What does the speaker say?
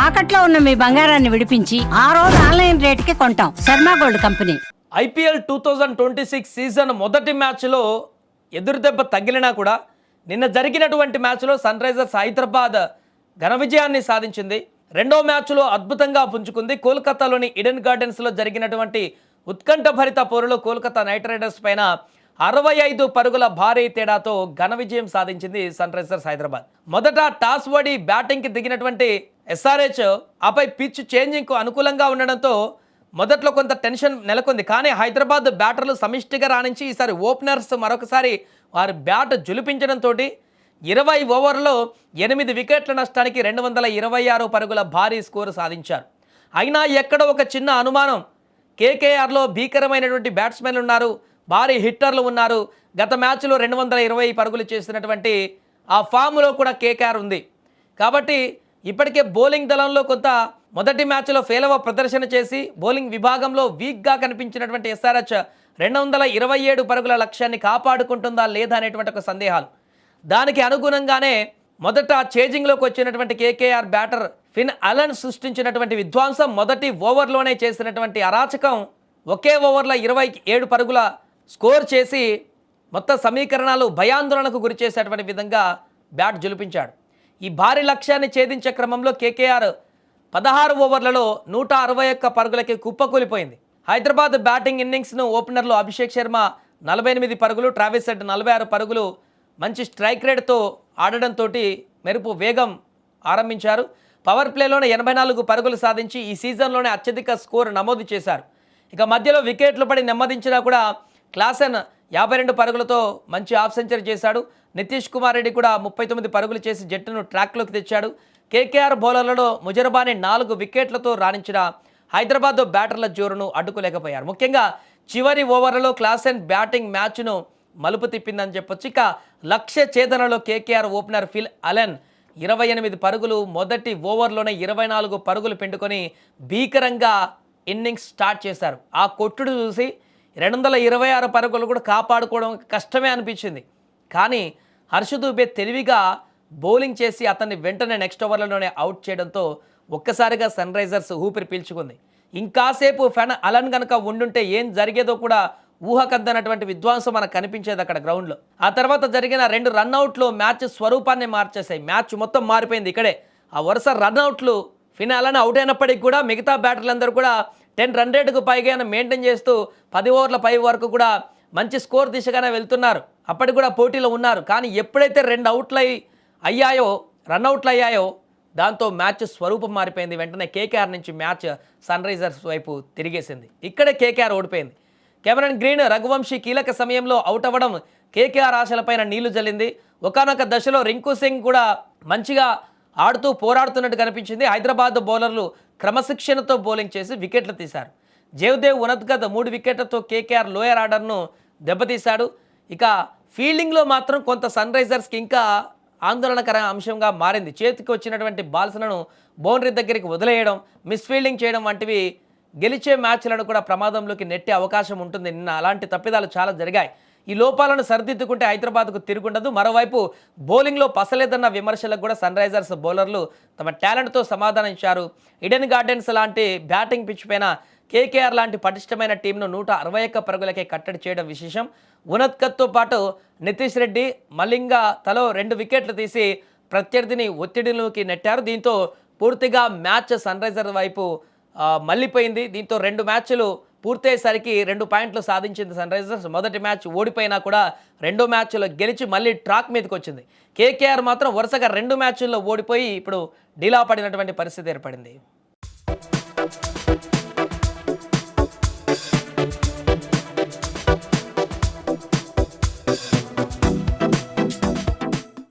తాకట్లో ఉన్న మీ బంగారాన్ని విడిపించి ఆ రోజు ఆన్లైన్ రేటుకి కొంటాం. Sharma gold company. IPL 2026 season మొదటి మ్యాచ్లో ఎదురుదెబ్బ తగిలినా కూడా నిన్న జరిగినటువంటి మ్యాచ్లో సన్ రైజర్స్ హైదరాబాద్ ఘన విజయాన్ని సాధించింది. రెండో మ్యాచ్లో అద్భుతంగా పుంజుకుంది. కోల్కతాలోని ఈడెన్ గార్డెన్స్లో జరిగినటువంటి ఉత్కంఠభరిత పోరులో కోల్కతా నైట్ రైడర్స్ పైన 65 పరుగుల భారీ తేడాతో ఘన విజయం సాధించింది సన్ రైజర్స్ హైదరాబాద్. మొదట టాస్ ఓడి బ్యాటింగ్కి దిగినటువంటి ఎస్ఆర్హెచ్ ఆపై పిచ్ చేంజింగ్కు అనుకూలంగా ఉండడంతో మొదట్లో కొంత టెన్షన్ నెలకొంది. కానీ హైదరాబాద్ బ్యాటర్లు సమిష్టిగా రాణించి ఈసారి ఓపెనర్స్ మరొకసారి వారి బ్యాట్ జులిపించడంతో 20 ఓవర్లలో 8 వికెట్ల నష్టానికి 226 పరుగుల భారీ స్కోరు సాధించారు. అయినా ఎక్కడో ఒక చిన్న అనుమానం, కేకేఆర్లో భీకరమైనటువంటి బ్యాట్స్మెన్లు ఉన్నారు, భారీ హిట్టర్లు ఉన్నారు. గత మ్యాచ్లో 220 పరుగులు చేసినటువంటి ఆ ఫామ్లో కూడా కేకేఆర్ ఉంది. కాబట్టి ఇప్పటికే బౌలింగ్ దళంలో కొంత మొదటి మ్యాచ్లో ఫెయిల్ ప్రదర్శన చేసి బౌలింగ్ విభాగంలో వీక్గా కనిపించినటువంటి ఎస్ఆర్హెచ్ 227 పరుగుల లక్ష్యాన్ని కాపాడుకుంటుందా లేదా అనేటువంటి ఒక సందేహాలు. దానికి అనుగుణంగానే మొదట చేజింగ్లోకి వచ్చినటువంటి కేకేఆర్ బ్యాటర్ ఫిన్ అలన్ సృష్టించినటువంటి విధ్వంసం, మొదటి ఓవర్లోనే చేసినటువంటి అరాచకం, ఒకే ఓవర్లో 27 పరుగుల స్కోర్ చేసి మొత్తం సమీకరణాలు భయాందోళనకు గురి చేసేటువంటి విధంగా బ్యాట్ జులిపించాడు. ఈ భారీ లక్ష్యాన్ని ఛేదించే క్రమంలో కేకేఆర్ 16 ఓవర్లలో 161 పరుగులకి కుప్పకూలిపోయింది. హైదరాబాద్ బ్యాటింగ్ ఇన్నింగ్స్ను ఓపెనర్లు అభిషేక్ శర్మ 48 పరుగులు, ట్రావిస్ హెడ్ 46 పరుగులు మంచి స్ట్రైక్ రేట్తో ఆడడంతో మెరుపు వేగం ఆరంభించారు. పవర్ ప్లేలోనే 84 పరుగులు సాధించి ఈ సీజన్లోనే అత్యధిక స్కోర్ నమోదు చేశారు. ఇక మధ్యలో వికెట్లు పడి నెమ్మదించినా కూడా క్లాసెన్ 52 పరుగులతో మంచి హాఫ్ సెంచరీ చేశాడు. నితీష్ కుమార్ రెడ్డి కూడా 39 పరుగులు చేసి జట్టును ట్రాక్లోకి తెచ్చాడు. కేకేఆర్ బౌలర్లలో ముజరబాని 4 వికెట్లతో రాణించిన హైదరాబాద్ బ్యాటర్ల జోరును అడ్డుకోలేకపోయారు. ముఖ్యంగా చివరి ఓవర్లలో క్లాసెన్ బ్యాటింగ్ మ్యాచ్ను మలుపు తిప్పిందని చెప్పొచ్చు. ఇక లక్ష్య ఛేదనలో కేకేఆర్ ఓపెనర్ ఫిన్ అలెన్ 28 పరుగులు, మొదటి ఓవర్లోనే 24 పరుగులు పెండుకొని భీకరంగా ఇన్నింగ్స్ స్టార్ట్ చేశారు. ఆ కొట్టుడు చూసి 226 పరుగులు కూడా కాపాడుకోవడం కష్టమే అనిపించింది. కానీ హర్ష దూబే తెలివిగా బౌలింగ్ చేసి అతన్ని వెంటనే నెక్స్ట్ ఓవర్లలోనే అవుట్ చేయడంతో ఒక్కసారిగా సన్ రైజర్స్ ఊపిరి పీల్చుకుంది. ఇంకాసేపు ఫిన్ అలన్ కనుక ఉండుంటే ఏం జరిగేదో కూడా ఊహకందనటువంటి విధ్వంసం మనకు కనిపించేది అక్కడ గ్రౌండ్లో. ఆ తర్వాత జరిగిన 2 రన్అట్లు మ్యాచ్ స్వరూపాన్ని మార్చేశాయి. మ్యాచ్ మొత్తం మారిపోయింది. ఇక్కడే ఆ వరుస రన్అట్లు ఫిన్ అలన్ అవుట్ అయినప్పటికీ కూడా మిగతా బ్యాటర్లందరూ కూడా 10 రన్ రేటుకు పైగా మెయింటైన్ చేస్తూ 10 ఓవర్ల పై వరకు కూడా మంచి స్కోర్ దిశగానే వెళ్తున్నారు. అప్పటికి కూడా పోటీలో ఉన్నారు. కానీ ఎప్పుడైతే 2 అవుట్లు అయ్యాయో, రన్అట్లు అయ్యాయో, దాంతో మ్యాచ్ స్వరూపం మారిపోయింది. వెంటనే కేకేఆర్ నుంచి మ్యాచ్ సన్ రైజర్స్ వైపు తిరిగేసింది. ఇక్కడే కేకేఆర్ ఓడిపోయింది. కెమెరన్ గ్రీన్, రఘువంశీ కీలక సమయంలో అవుట్ అవ్వడం కేకేఆర్ ఆశలపైన నీళ్లు జల్లింది. ఒకానొక దశలో రింకు సింగ్ కూడా మంచిగా ఆడుతూ పోరాడుతున్నట్టు కనిపించింది. హైదరాబాద్ బౌలర్లు క్రమశిక్షణతో బౌలింగ్ చేసి వికెట్లు తీశారు. జయదేవ్ ఉనద్గత్ 3 వికెట్లతో కేకేఆర్ లోయర్ ఆర్డర్ను దెబ్బతీశాడు. ఇక ఫీల్డింగ్లో మాత్రం కొంత సన్ రైజర్స్కి ఇంకా ఆందోళనకర అంశంగా మారింది. చేతికి వచ్చినటువంటి బాల్స్లను బౌండరీ దగ్గరికి వదిలేయడం, మిస్ఫీల్డింగ్ చేయడం వంటివి గెలిచే మ్యాచ్లను కూడా ప్రమాదంలోకి నెట్టే అవకాశం ఉంటుంది. నిన్న అలాంటి తప్పిదాలు చాలా జరిగాయి. ఈ లోపాలను సరిదిద్దుకుంటే హైదరాబాద్కు తిరుగుండదు. మరోవైపు బౌలింగ్లో పసలేదన్న విమర్శలకు కూడా సన్ రైజర్స్ బౌలర్లు తమ టాలెంట్తో సమాధానం ఇచ్చారు. ఈడెన్ గార్డెన్స్ లాంటి బ్యాటింగ్ పిచ్ పైన కేకేఆర్ లాంటి పటిష్టమైన టీంను 161 పరుగులకే కట్టడి చేయడం విశేషం. ఉనద్కత్తో పాటు నితీష్ రెడ్డి, మలింగ తలో 2 వికెట్లు తీసి ప్రత్యర్థిని ఒత్తిడిలోకి నెట్టారు. దీంతో పూర్తిగా మ్యాచ్ సన్ రైజర్ వైపు మళ్ళీపోయింది. దీంతో 2 మ్యాచ్లు పూర్తయ్యేసరికి 2 పాయింట్లు సాధించింది సన్ రైజర్స్. మొదటి మ్యాచ్ ఓడిపోయినా కూడా రెండో మ్యాచ్లో గెలిచి మళ్ళీ ట్రాక్ మీదకి వచ్చింది. కేకేఆర్ మాత్రం వరుసగా 2 మ్యాచ్ల్లో ఓడిపోయి ఇప్పుడు డీలా పడినటువంటి పరిస్థితి ఏర్పడింది.